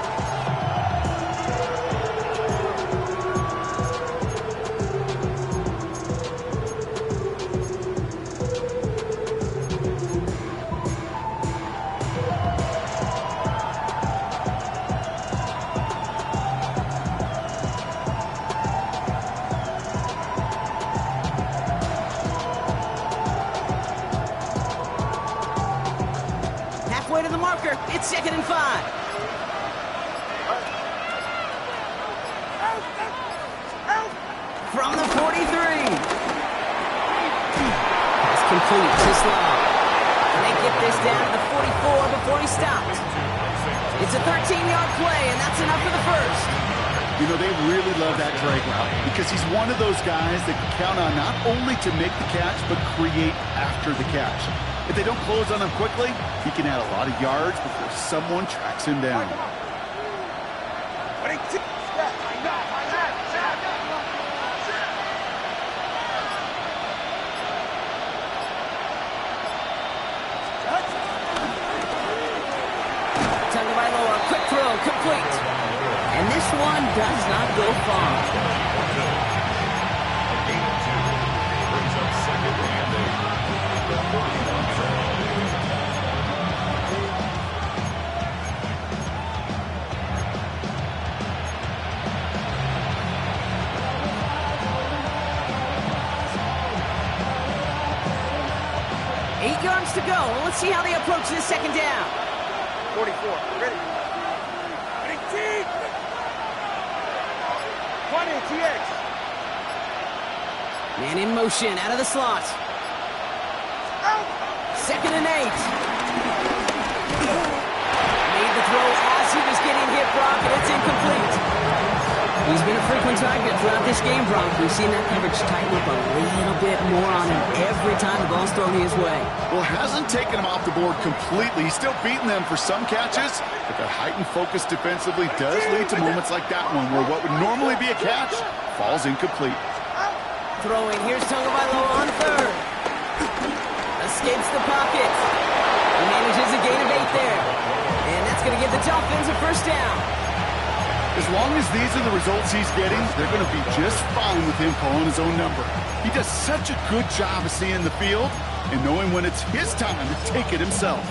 [SPEAKER 3] To the marker. It's second and 5. From the 43. Pass complete to Slow. And they get this down to the 44 before he stopped. It's a 13-yard play, and that's enough for the first.
[SPEAKER 4] You know, they really love that drag route because he's one of those guys that can count on not only to make the catch, but create after the catch. If they don't close on him quickly, he can add a lot of yards before someone tracks him down.
[SPEAKER 3] Tagovailoa, quick throw, complete. And this one does not go far.
[SPEAKER 5] 8-2 brings up second and 8.
[SPEAKER 3] Yards to go. Well, let's see how they approach this second down.
[SPEAKER 2] 44. Ready. 20, TX.
[SPEAKER 3] Man in motion, out of the slot. Second and 8. Made the throw as he was getting hit, Brock, and it's incomplete. He's been a frequent target throughout this game, Brock. We've seen that coverage tighten up a little bit more on him every time the ball's thrown his way.
[SPEAKER 4] Well, hasn't taken him off the board completely. He's still beating them for some catches, but that heightened focus defensively does lead to moments like that one where what would normally be a catch falls incomplete.
[SPEAKER 3] Throwing, here's Tagovailoa on third. Escapes the pocket. He manages a gain of 8 there. And that's going to give the Dolphins a first down.
[SPEAKER 4] As long as these are the results he's getting, they're going to be just fine with him calling his own number. He does such a good job of seeing the field and knowing when it's his time to take it himself.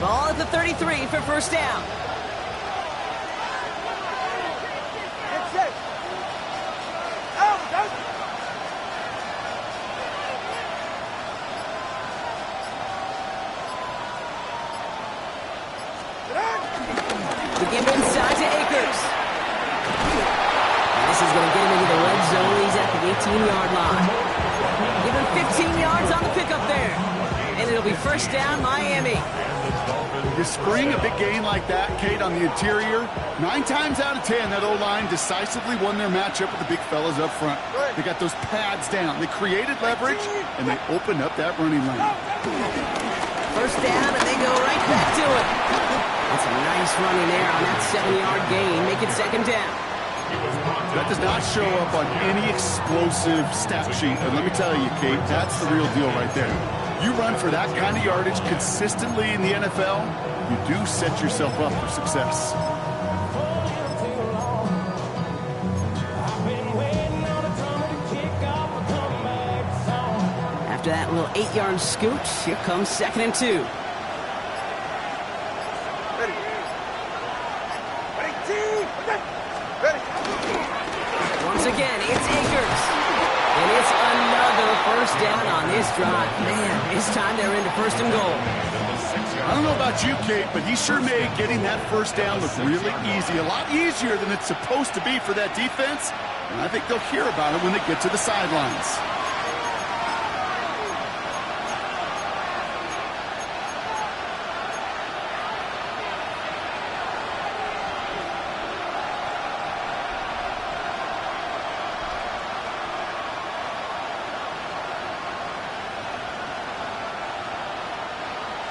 [SPEAKER 3] Ball at the 33 for first down. The give inside to Akers. And this is going to get him into the red zone. He's at the 18-yard line. Give him 15 yards on the pickup there. And it'll be first down, Miami.
[SPEAKER 4] You spring a big gain like that, Kate, on the interior, 9 times out of 10, that O-line decisively won their matchup with the big fellas up front. They got those pads down. They created leverage, and they opened up that running lane.
[SPEAKER 3] First down, and they go right back to it. That's a nice running there on that 7-yard gain. Make it second down.
[SPEAKER 4] That does not show up on any explosive stat sheet. And let me tell you, Kate, that's the real deal right there. You run for that kind of yardage consistently in the NFL, you do set yourself up for success.
[SPEAKER 3] After that little 8-yard scooch, here comes 2nd and 2. Once again, it's Akers. And it's another first down on this drive. Man, this time they're into first and goal.
[SPEAKER 4] I don't know about you, Kate, but he sure made getting that first down look really easy. A lot easier than it's supposed to be for that defense. And I think they'll hear about it when they get to the sidelines.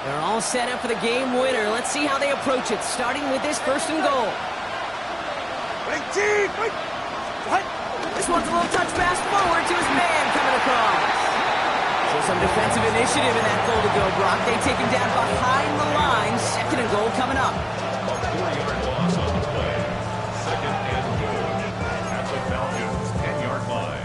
[SPEAKER 3] They're all set up for the game winner. Let's see how they approach it, starting with this first and goal. This one's a little touch pass forward to his man coming across. So some defensive initiative in that goal to go, Brock. They take him down behind the line. 2nd and goal coming up.
[SPEAKER 5] 4-yard loss on the play. 2nd and goal at the Falcons' 10-yard line.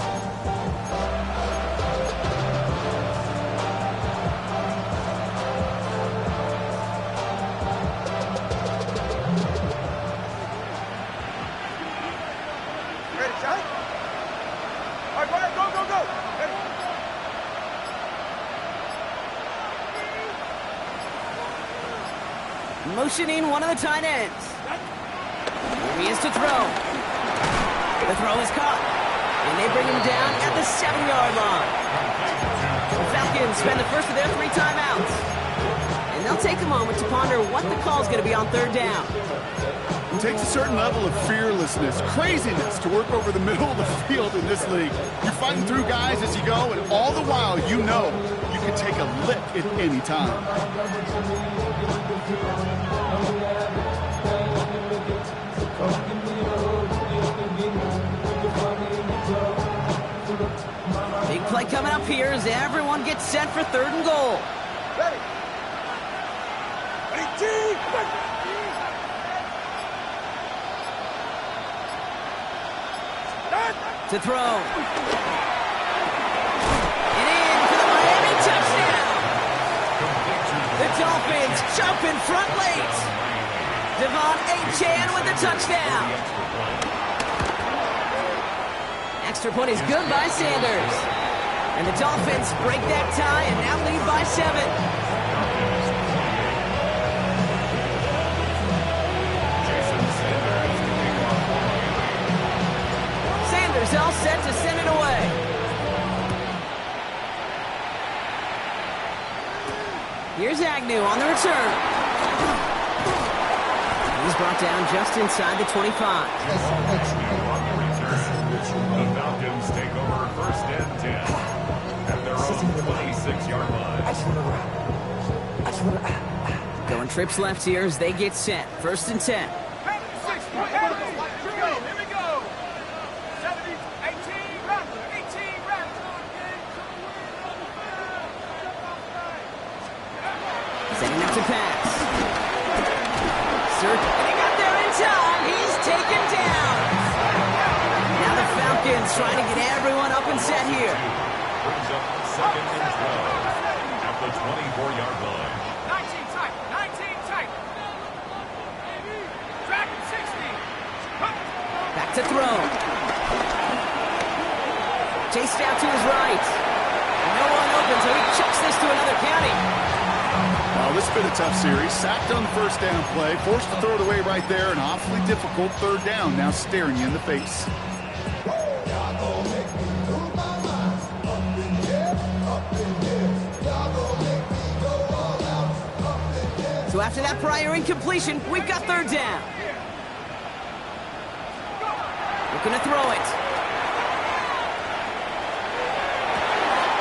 [SPEAKER 3] Motioning one of the tight ends. Here he is to throw. The throw is caught. And they bring him down at the 7-yard line. The Falcons spend the first of their 3 timeouts. And they'll take a moment to ponder what the call is going to be on 3rd down.
[SPEAKER 4] It takes a certain level of fearlessness, craziness to work over the middle of the field in this league. You're fighting through guys as you go, and all the while you know you can take a lick at any time.
[SPEAKER 3] Big play coming up here as everyone gets set for 3rd and goal. To throw. And in for the Miami touchdown. The Dolphins jump in front late. Devon Achane with the touchdown. Extra point is good by Sanders. And the Dolphins break that tie and now lead by 7. Sanders all set to send it away. Here's Agnew on the return. He's brought down just inside the 25.
[SPEAKER 5] The Falcons take over 1st and 10 at their own 26-yard line.
[SPEAKER 3] Going trips left here as they get set. 1st and 10. Setting up to pass. Getting up there in time. He's taken down. Now the Falcons trying to get everyone up and set here.
[SPEAKER 5] Brings up 2nd and 12 at the 24-yard line.
[SPEAKER 2] 19 tight. 19 tight. Dragon 60.
[SPEAKER 3] Back to throw. Chased out to his right. No one open, so he chucks this to another county.
[SPEAKER 4] Well, this has been a tough series. Sacked on the 1st down play. Forced to throw it away right there. An awfully difficult 3rd down now staring you in the face.
[SPEAKER 3] So after that prior incompletion, we've got 3rd down. Looking to throw it.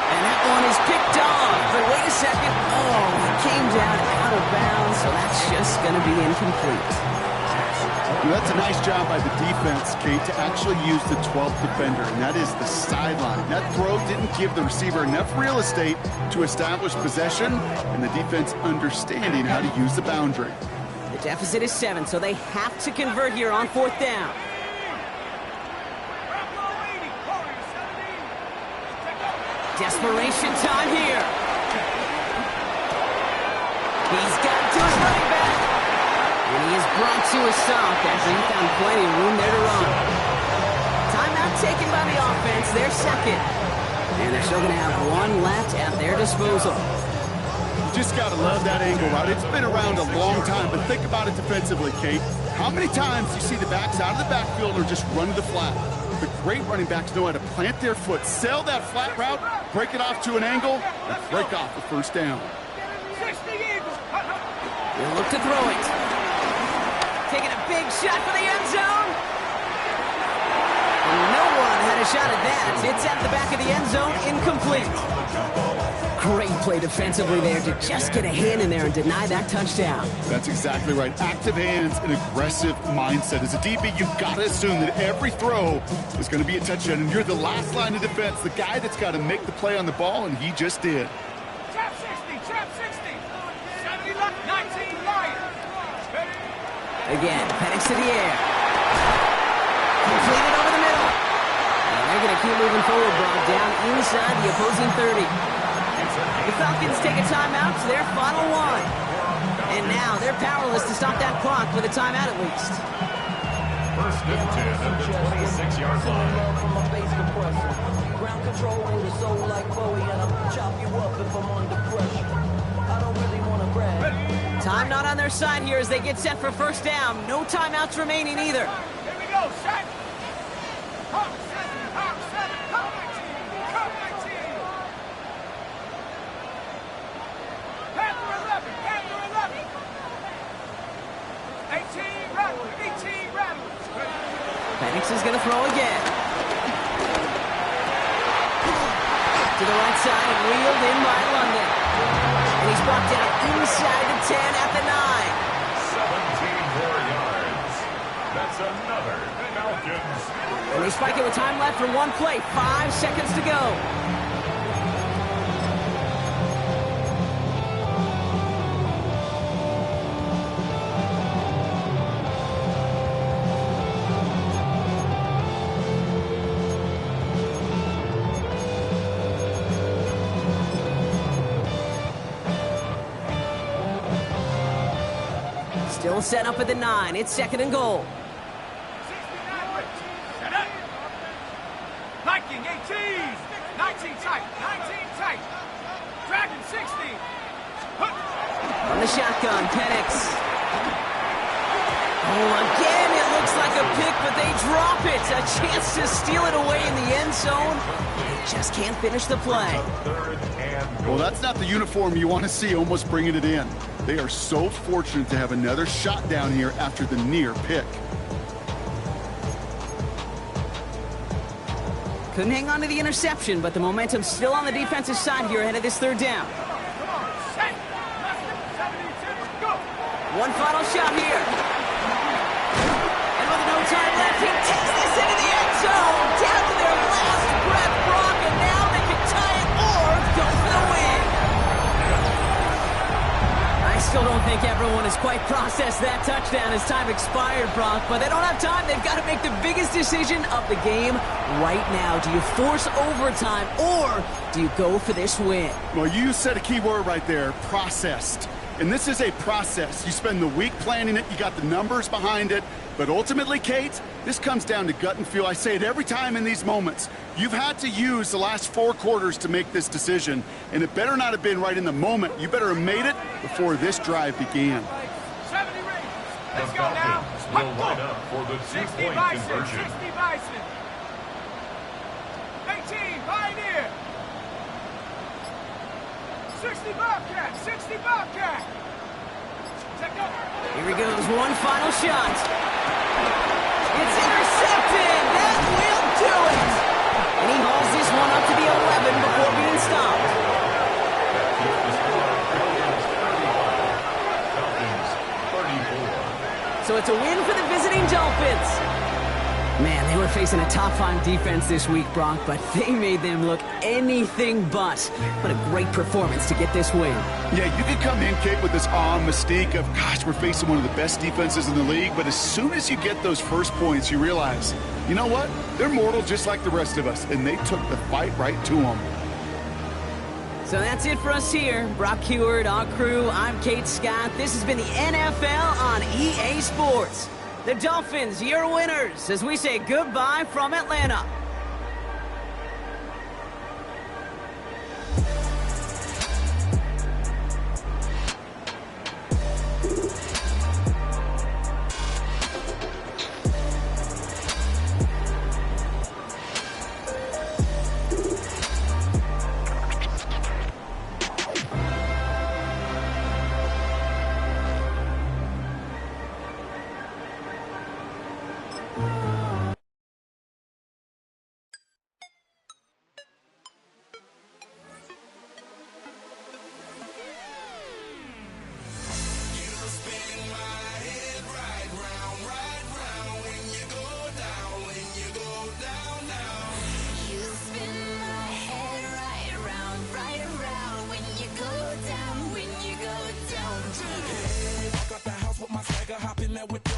[SPEAKER 3] And that one is picked off. But wait a second. Oh, he came down out of bounds, so that's just going to be incomplete.
[SPEAKER 4] Well, that's a nice job by the defense, Kate, to actually use the 12th defender, and that is the sideline. That throw didn't give the receiver enough real estate to establish possession, and the defense understanding how to use the boundary.
[SPEAKER 3] The deficit is 7, so they have to convert here on 4th down. Desperation time here. He's got to his running back. And he is brought to a stop after he found plenty of room there to run. Timeout taken by the offense, their 2nd. And they're still going to have 1 left at their disposal.
[SPEAKER 4] You just got to love that angle route. It's been around a long time, but think about it defensively, Kate. How many times do you see the backs out of the backfield or just run to the flat? The great running backs know how to plant their foot, sell that flat route, break it off to an angle, and break off the 1st down.
[SPEAKER 3] He'll look to throw it. Taking a big shot for the end zone. And no one had a shot at that. It's at the back of the end zone, incomplete. Great play defensively there to just get a hand in there and deny that touchdown.
[SPEAKER 4] That's exactly right. Active hands and aggressive mindset. As a DB, you've got to assume that every throw is going to be a touchdown, and you're the last line of defense, the guy that's got to make the play on the ball, and he just did.
[SPEAKER 2] Trap 60, trap 60. 70 left, 19 right.
[SPEAKER 3] Again, Penix to the air. Completed over the middle. And they're going to keep moving forward, brought down inside the opposing 30. The Falcons take a timeout to their final 1. And now they're powerless to stop that clock with a timeout at least.
[SPEAKER 5] 1st and 10 at the 26-yard line.
[SPEAKER 6] Ground control with a soul like Bowie, and I'll chop you up if I'm under pressure. I don't really want to brag.
[SPEAKER 3] Time not on their side here as they get set for 1st down. No timeouts remaining either.
[SPEAKER 2] Here we go, set. Hawk 7, Hawk 7, Hawk 19, Hawk 19. Panther 11, Panther 11. 18 rattlers, 18 rattlers.
[SPEAKER 3] Penix is going to throw again. To the right side and reeled in by London. And he's brought down inside the 10 at the 9.
[SPEAKER 5] 17 more yards. That's another Falcons.
[SPEAKER 3] And they spike it with time left for 1 play. 5 seconds to go. Still set up at the 9. It's 2nd and goal.
[SPEAKER 2] 69 Rich. Set up. Viking 18. 19 tight. 19 tight. Dragon 60.
[SPEAKER 3] On the shotgun, Penix. Oh, again, it looks like a pick, but they drop it. A chance to steal it away in the end zone. They just can't finish the play.
[SPEAKER 5] 3rd and goal.
[SPEAKER 4] Well, that's not the uniform you want to see almost bringing it in. They are so fortunate to have another shot down here after the near pick.
[SPEAKER 3] Couldn't hang on to the interception, but the momentum's still on the defensive side here ahead of this 3rd down.
[SPEAKER 2] Come on. Set. 72. Go.
[SPEAKER 3] One final shot here. And with no time left, he takes this into the end zone. Down to their last breath, Brock, and now they can tie it or go for the win. I still don't think everyone has quite processed that touchdown as time expired, Brock, but they don't have time. They've got to make the biggest decision of the game right now. Do you force overtime or do you go for this win?
[SPEAKER 4] Well, you said a key word right there, processed. And this is a process. You spend the week planning it, you got the numbers behind it, but ultimately, Kate, this comes down to gut and feel. I say it every time in these moments. You've had to use the last 4 quarters to make this decision, and it better not have been right in the moment. You better have made it before this drive began.
[SPEAKER 2] 70 rings. Let's
[SPEAKER 5] The
[SPEAKER 2] go now.
[SPEAKER 5] Falcons will line up for the
[SPEAKER 2] 60
[SPEAKER 5] 2-point
[SPEAKER 2] Bison,
[SPEAKER 5] conversion.
[SPEAKER 2] 60 Bison. 18 Pioneer. 60 Bobcat, 60 Bobcat. Check up.
[SPEAKER 3] Here he goes, one final shot. It's intercepted. That will do it. And he hauls this one up to the 11 before being stopped.
[SPEAKER 5] Falcons 34.
[SPEAKER 3] So it's a win for the visiting Dolphins. Man, they were facing a top-5 defense this week, Brock, but they made them look anything but. What a great performance to get this win.
[SPEAKER 4] Yeah, you can come in, Kate, with this awe and mystique of, gosh, we're facing one of the best defenses in the league, but as soon as you get those first points, you realize, you know what? They're mortal just like the rest of us, and they took the fight right to them.
[SPEAKER 3] So that's it for us here. Brock Heward, our crew, I'm Kate Scott. This has been the NFL on EA Sports. The Dolphins, your winners, as we say goodbye from Atlanta.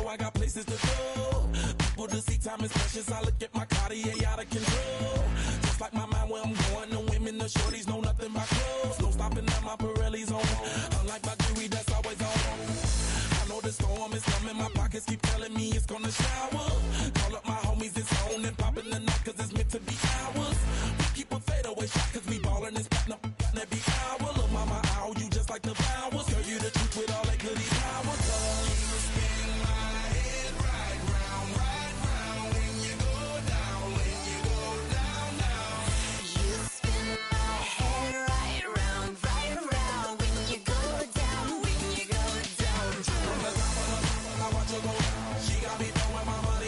[SPEAKER 7] I got places to go. People to see, time is precious. I look at my Cartier out of control. Just like my mind where I'm going. The women, the shorties know nothing but clothes. No stopping at my Pirelli's on. Unlike my jewelry that's always on. I know the storm is coming. My pockets keep telling me it's gonna shower. Call up my homies, it's on and popping the night 'cause it's meant to be ours. We keep a fadeaway shot 'cause we ballin' and spittin' up every hour. Look, mama, ow, you just like the flowers. Girl, you the truth with all that goody power. She got me throwing my money.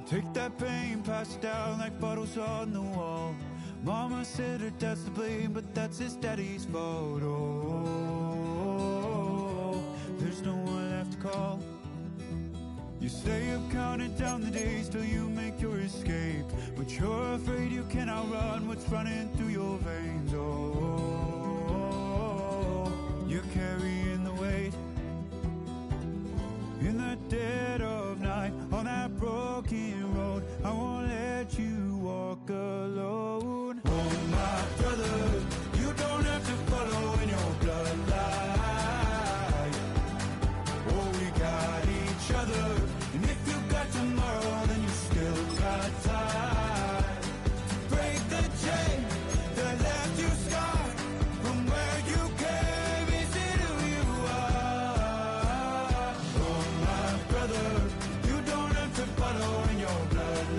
[SPEAKER 8] Take that pain, pass it down like bottles on the wall. Mama said her dad's to blame, but that's his daddy's fault. Oh, there's no one left to call. You stay up counting down the days till you make your escape, but you're afraid you cannot run what's running through your veins. Oh, you're carrying the weight in the dead of night on that broken road. I won't let you walk alone. Oh, my brother, you don't have to follow in your bloodline. Oh, we got each other, and if you got tomorrow, then you still got time. Break the chain that left you scarred from where you came into who you are. Oh, my brother, you don't have to follow in your bloodline.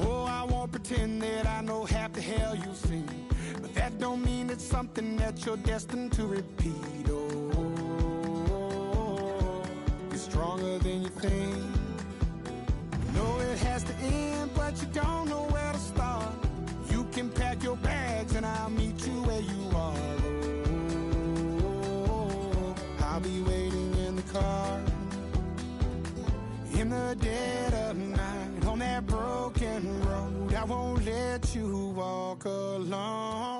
[SPEAKER 1] Oh, I won't pretend that I know half the hell you've seen, but that don't mean it's something that you're destined to repeat. Oh, you're stronger than you think. You know it has to end, but you don't know where to start. You can pack your bags and I'll meet you where you are. Oh, I'll be waiting in the car in the dead of night on that broken road. I won't let you walk alone.